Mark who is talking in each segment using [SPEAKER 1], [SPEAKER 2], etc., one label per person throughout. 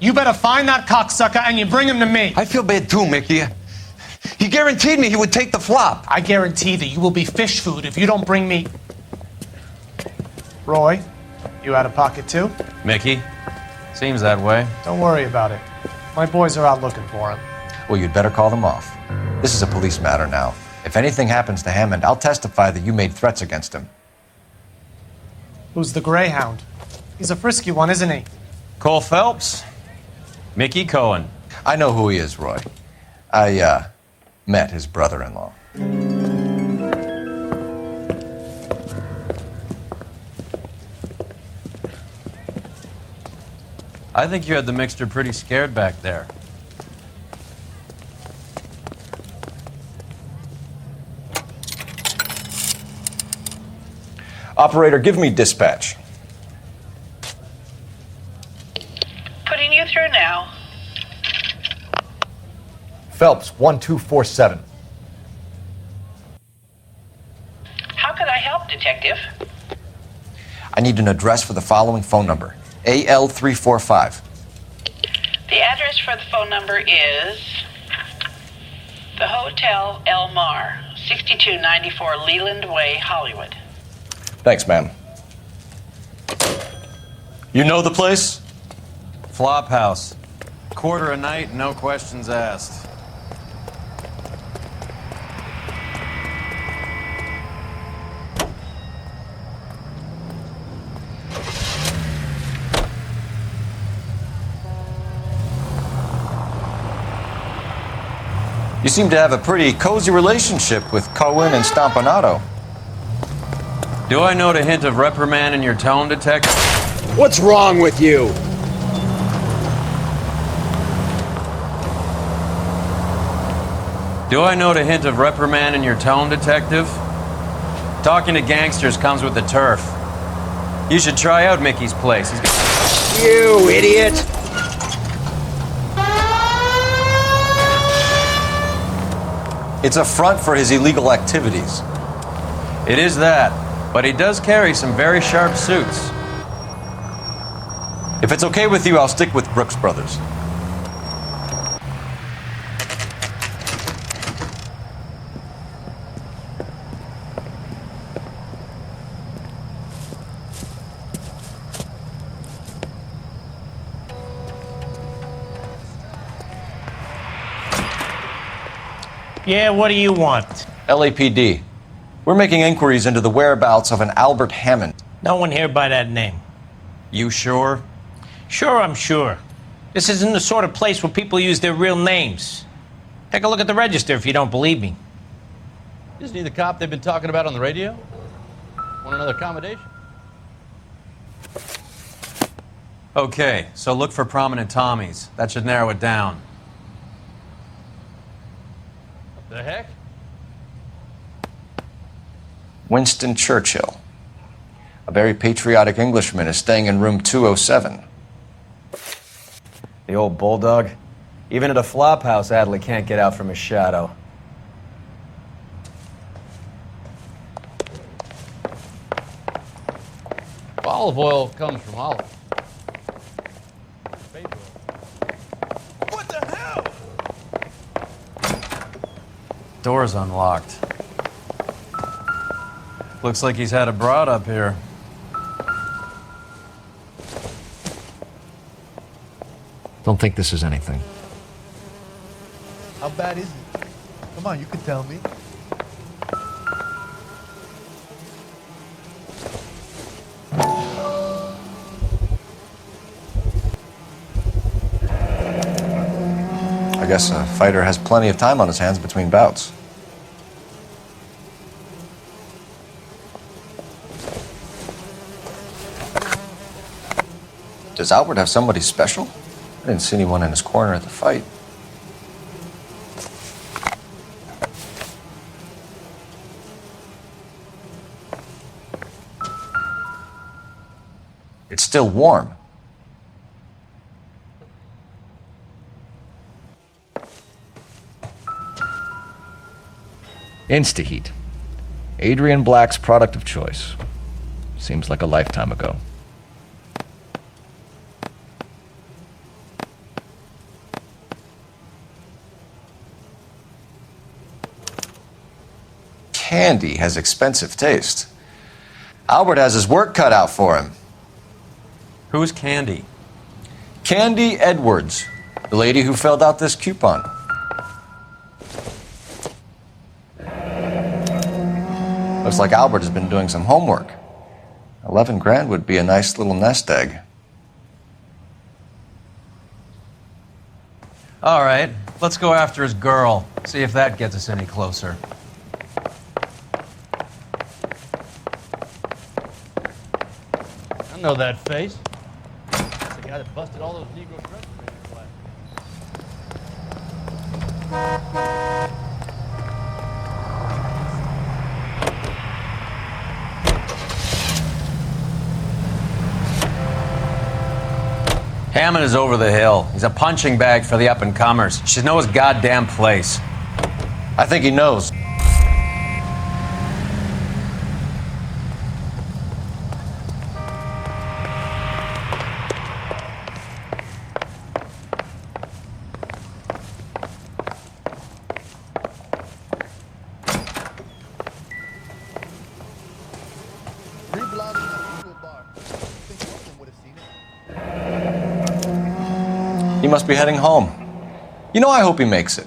[SPEAKER 1] You better find that cocksucker and you bring him to me.
[SPEAKER 2] I feel bad too, Mickey. He guaranteed me he would take the flop.
[SPEAKER 1] I guarantee that you will be fish food if you don't bring me... Roy, you out of pocket too?
[SPEAKER 3] Mickey, seems that way.
[SPEAKER 1] Don't worry about it. My boys are out looking for him.
[SPEAKER 2] Well, you'd better call them off. This is a police matter now. If anything happens to Hammond, I'll testify that you made threats against him.
[SPEAKER 1] Who's the Greyhound? He's a frisky one, isn't he?
[SPEAKER 3] Cole Phelps, Mickey Cohen.
[SPEAKER 2] I know who he is, Roy. I, met his brother-in-law.
[SPEAKER 3] I think you had the mixture pretty scared back there.
[SPEAKER 2] Operator, give me dispatch.
[SPEAKER 4] Putting you through now.
[SPEAKER 5] Phelps, 1247.
[SPEAKER 4] How could I help, Detective?
[SPEAKER 2] I need an address for the following phone number. AL345.
[SPEAKER 4] The address for the phone number is the Hotel El Mar, 6294 Leland Way, Hollywood.
[SPEAKER 2] Thanks, ma'am. You know the place?
[SPEAKER 3] Flop house. Quarter a night, no questions asked.
[SPEAKER 2] You seem to have a pretty cozy relationship with Cohen and Stompanato.
[SPEAKER 3] Do I note a hint of reprimand in your tone, Detective?
[SPEAKER 6] What's wrong with you?
[SPEAKER 3] Do I note a hint of reprimand in your tone, Detective? Talking to gangsters comes with the turf. You should try out Mickey's place.
[SPEAKER 6] You idiot!
[SPEAKER 2] It's a front for his illegal activities.
[SPEAKER 3] It is that, but he does carry some very sharp suits.
[SPEAKER 2] If it's okay with you, I'll stick with Brooks Brothers.
[SPEAKER 7] Yeah, what do you want?
[SPEAKER 2] LAPD. We're making inquiries into the whereabouts of an Albert Hammond.
[SPEAKER 7] No one here by that name.
[SPEAKER 3] You sure?
[SPEAKER 7] Sure, I'm sure. This isn't the sort of place where people use their real names. Take a look at the register if you don't believe me.
[SPEAKER 8] Isn't he the cop they've been talking about on the radio? Want another accommodation?
[SPEAKER 3] Okay, so look for prominent Tommies. That should narrow it down.
[SPEAKER 8] The heck?
[SPEAKER 2] Winston Churchill. A very patriotic Englishman is staying in room 207.
[SPEAKER 9] The old bulldog. Even at a flop house, Adley can't get out from his shadow.
[SPEAKER 8] Olive oil comes from olive.
[SPEAKER 3] What the hell? Door's unlocked. Looks like he's had a broad up here.
[SPEAKER 5] Don't think this is anything.
[SPEAKER 10] How bad is it? Come on, you can tell me.
[SPEAKER 2] I guess a fighter has plenty of time on his hands between bouts. Does Albert have somebody special? I didn't see anyone in his corner at the fight. It's still warm.
[SPEAKER 5] Instaheat. Adrian Black's product of choice. Seems like a lifetime ago.
[SPEAKER 2] Candy has expensive taste. Albert has his work cut out for him.
[SPEAKER 3] Who's Candy?
[SPEAKER 2] Candy Edwards, the lady who filled out this coupon. Looks like Albert has been doing some homework. 11 grand would be a nice little nest egg.
[SPEAKER 3] All right, let's go after his girl. See if that gets us any closer.
[SPEAKER 8] I know that face. It's the guy that busted all those Negro drug traffickers.
[SPEAKER 3] Hammond is over the hill. He's a punching bag for the up-and-comers. Should know his goddamn place.
[SPEAKER 2] I think he knows. He must be heading home. You know, I hope he makes it.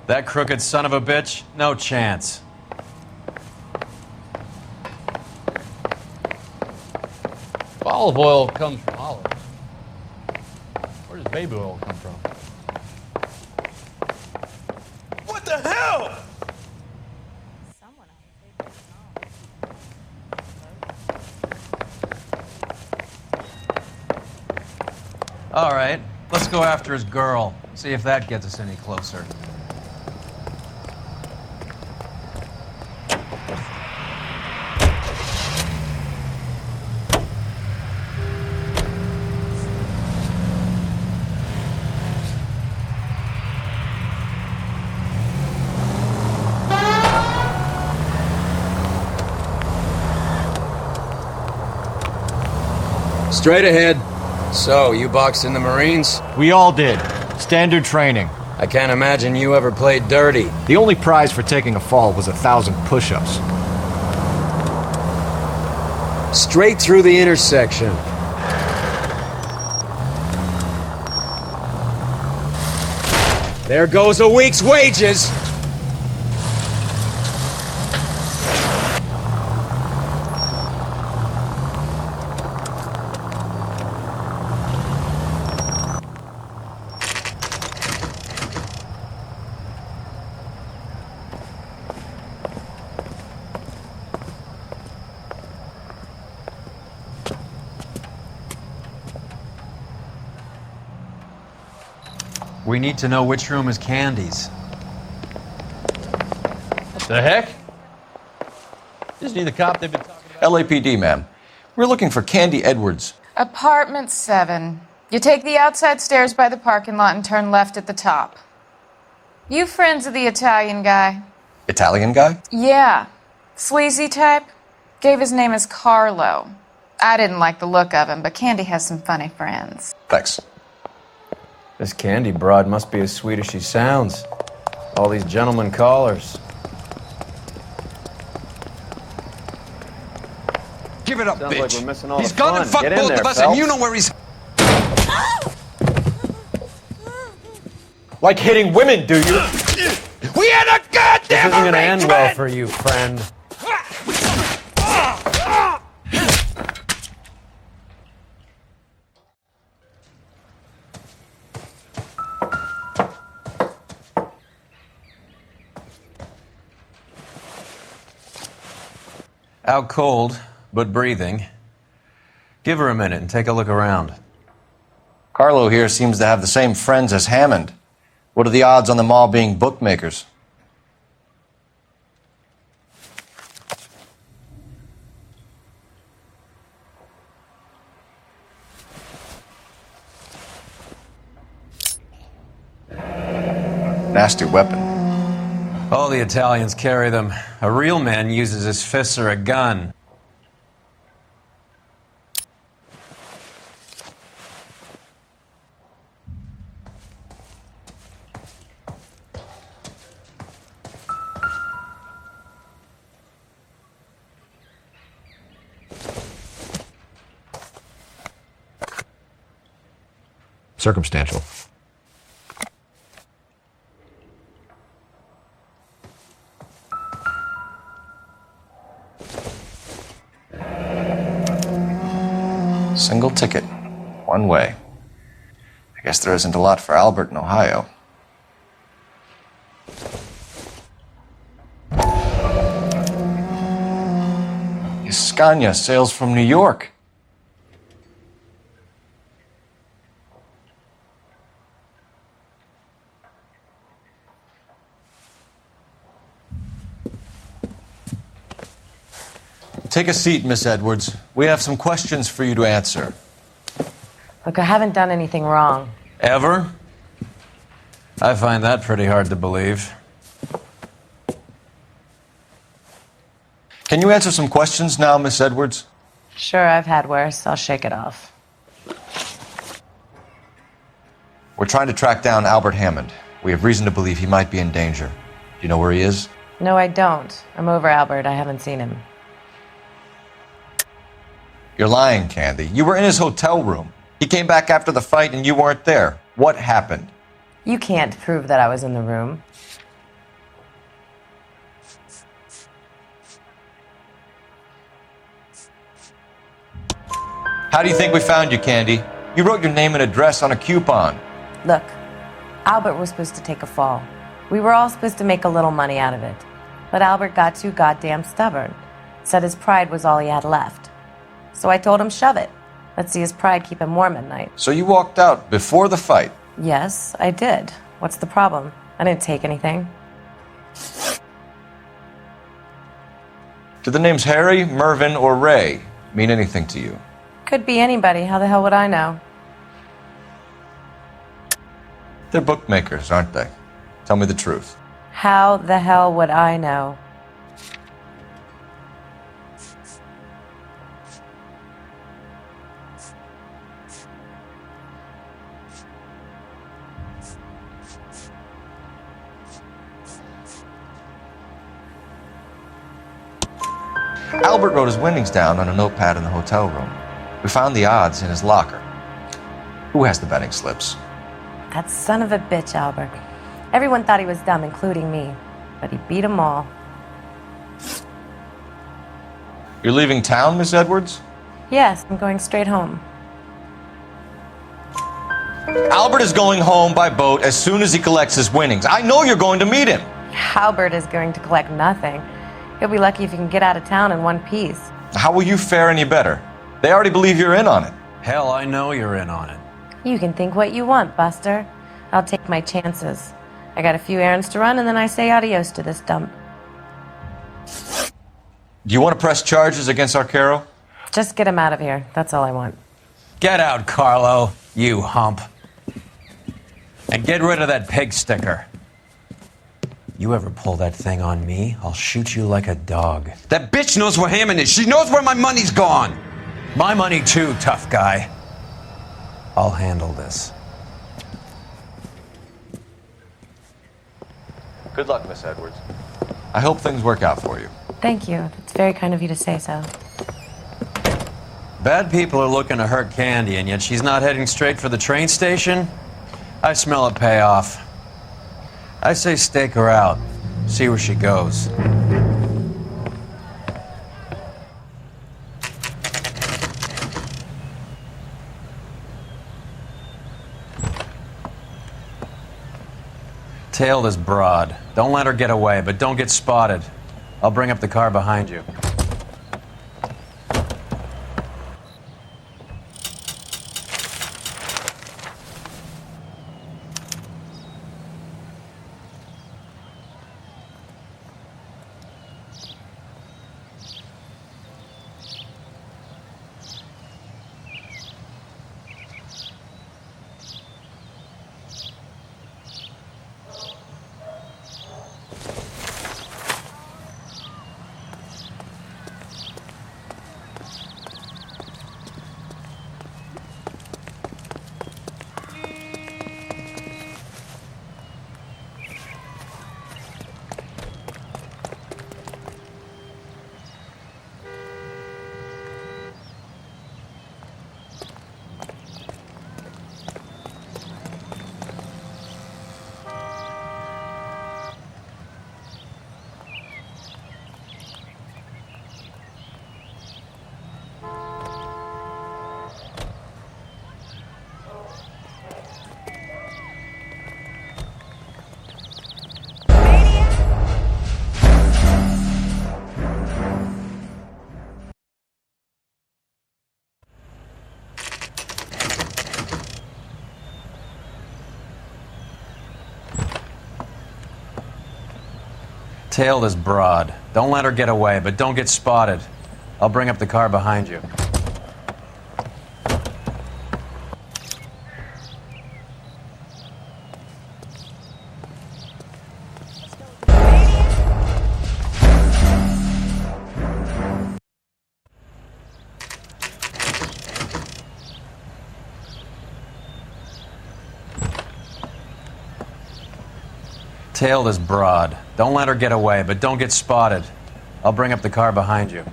[SPEAKER 3] That crooked son of a bitch? No chance.
[SPEAKER 8] If olive oil comes from olives, where does baby oil come from?
[SPEAKER 6] What the hell?
[SPEAKER 3] All right, let's go after his girl. See if that gets us any closer.
[SPEAKER 9] Straight ahead. So, you boxed in the Marines?
[SPEAKER 5] We all did. Standard training.
[SPEAKER 9] I can't imagine you ever played dirty.
[SPEAKER 5] The only prize for taking a fall was 1,000 push-ups.
[SPEAKER 9] Straight through the intersection. There goes a week's wages!
[SPEAKER 3] We need to know which room is Candy's.
[SPEAKER 8] What the heck? Isn't he the cop they've been talking about?
[SPEAKER 2] LAPD, ma'am. We're looking for Candy Edwards.
[SPEAKER 11] Apartment 7. You take the outside stairs by the parking lot and turn left at the top. You friends of the Italian guy?
[SPEAKER 2] Italian guy?
[SPEAKER 11] Yeah. Sleazy type? Gave his name as Carlo. I didn't like the look of him, but Candy has some funny friends.
[SPEAKER 2] Thanks.
[SPEAKER 9] This Candy broad must be as sweet as she sounds. All these gentlemen callers.
[SPEAKER 6] Give it up,
[SPEAKER 9] Sounds
[SPEAKER 6] bitch.
[SPEAKER 9] like we're missing all
[SPEAKER 6] He's
[SPEAKER 9] the
[SPEAKER 6] gone
[SPEAKER 9] fun.
[SPEAKER 6] and fucked
[SPEAKER 9] Get in
[SPEAKER 6] both
[SPEAKER 9] there,
[SPEAKER 6] of us,
[SPEAKER 9] Phelps.
[SPEAKER 6] and you know where he's...
[SPEAKER 5] Like hitting women, do you?
[SPEAKER 6] We had a
[SPEAKER 9] This
[SPEAKER 6] goddamn
[SPEAKER 9] isn't gonna end well
[SPEAKER 6] arrangement!
[SPEAKER 9] for you, friend.
[SPEAKER 3] Out cold, but breathing. Give her a minute and take a look around.
[SPEAKER 2] Carlo here seems to have the same friends as Hammond. What are the odds on them all being bookmakers? Nasty weapon.
[SPEAKER 3] All the Italians carry them. A real man uses his fists or a gun.
[SPEAKER 2] Circumstantial. Single ticket. One way. I guess there isn't a lot for Albert in Ohio. Scania sails from New York. Take a seat, Miss Edwards. We have some questions for you to answer.
[SPEAKER 12] Look, I haven't done anything wrong.
[SPEAKER 3] Ever? I find that pretty hard to believe.
[SPEAKER 2] Can you answer some questions now, Miss Edwards?
[SPEAKER 12] Sure, I've had worse. I'll shake it off.
[SPEAKER 2] We're trying to track down Albert Hammond. We have reason to believe he might be in danger. Do you know where he is?
[SPEAKER 12] No, I don't. I'm over Albert. I haven't seen him.
[SPEAKER 2] You're lying, Candy. You were in his hotel room. He came back after the fight and you weren't there. What happened?
[SPEAKER 12] You can't prove that I was in the room.
[SPEAKER 2] How do you think we found you, Candy? You wrote your name and address on a coupon.
[SPEAKER 12] Look, Albert was supposed to take a fall. We were all supposed to make a little money out of it. But Albert got too goddamn stubborn. Said his pride was all he had left. So I told him, shove it. Let's see his pride keep him warm at night.
[SPEAKER 2] So you walked out before the fight?
[SPEAKER 12] Yes, I did. What's the problem? I didn't take anything.
[SPEAKER 2] Do the names Harry, Mervyn, or Ray mean anything to you?
[SPEAKER 12] Could be anybody. How the hell would I know?
[SPEAKER 2] They're bookmakers, aren't they? Tell me the truth.
[SPEAKER 12] How the hell would I know?
[SPEAKER 2] Albert wrote his winnings down on a notepad in the hotel room. We found the odds in his locker. Who has the betting slips?
[SPEAKER 12] That son of a bitch, Albert. Everyone thought he was dumb, including me. But he beat them all.
[SPEAKER 2] You're leaving town, Miss Edwards?
[SPEAKER 12] Yes, I'm going straight home.
[SPEAKER 2] Albert is going home by boat as soon as he collects his winnings. I know you're going to meet him.
[SPEAKER 12] Albert is going to collect nothing. He'll be lucky if he can get out of town in one piece.
[SPEAKER 2] How will you fare any better? They already believe you're in on it.
[SPEAKER 3] Hell, I know you're in on it.
[SPEAKER 12] You can think what you want, Buster. I'll take my chances. I got a few errands to run, and then I say adios to this dump.
[SPEAKER 2] Do you want to press charges against Arcaro?
[SPEAKER 12] Just get him out of here. That's all I want.
[SPEAKER 3] Get out, Carlo, you hump. And get rid of that pig sticker. You ever pull that thing on me, I'll shoot you like a dog.
[SPEAKER 6] That bitch knows where Hammond is. She knows where my money's gone.
[SPEAKER 3] My money too, tough guy. I'll handle this.
[SPEAKER 2] Good luck, Miss Edwards. I hope things work out for you.
[SPEAKER 12] Thank you. It's very kind of you to say so.
[SPEAKER 3] Bad people are looking to hurt Candy, and yet she's not heading straight for the train station? I smell a payoff. I say stake her out. See where she goes. Tail this broad. Don't let her get away, but don't get spotted. I'll bring up the car behind you. Tail this broad. Don't let her get away, but don't get spotted. I'll bring up the car behind you. Tail this broad. Don't let her get away, but don't get spotted. I'll bring up the car behind you.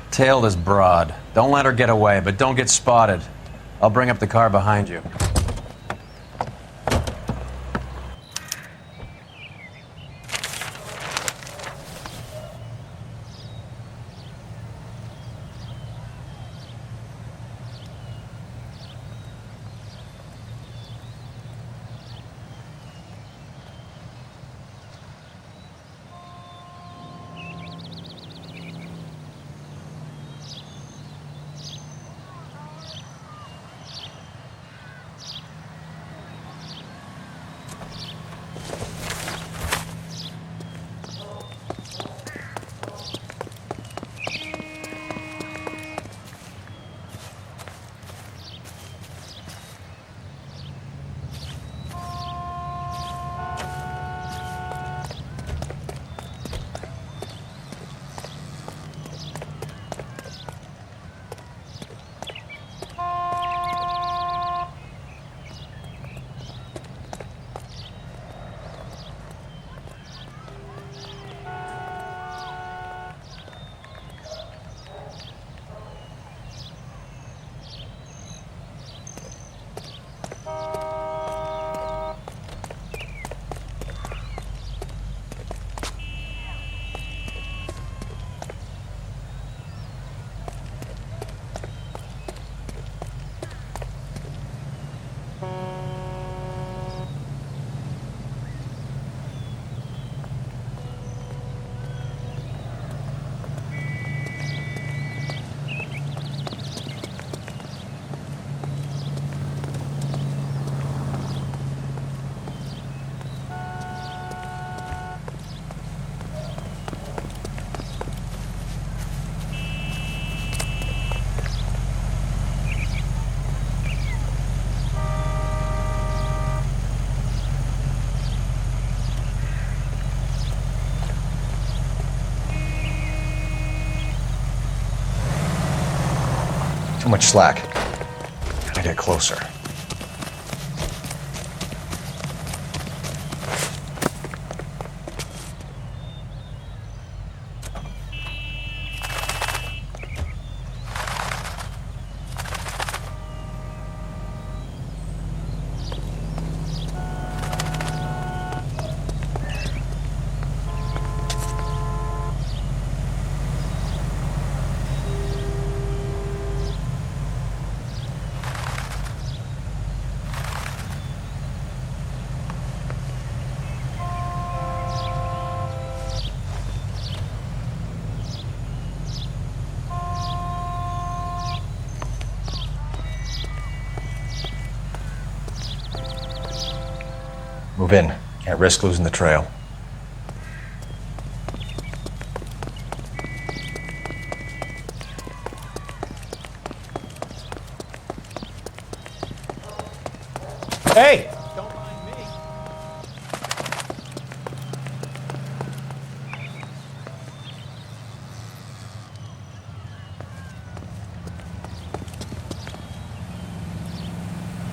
[SPEAKER 3] Tail this broad. Don't let her get away, but don't get spotted. I'll bring up the car behind you.
[SPEAKER 2] Too much slack. Gotta get closer. Move in. Can't risk losing the trail.
[SPEAKER 7] Hey!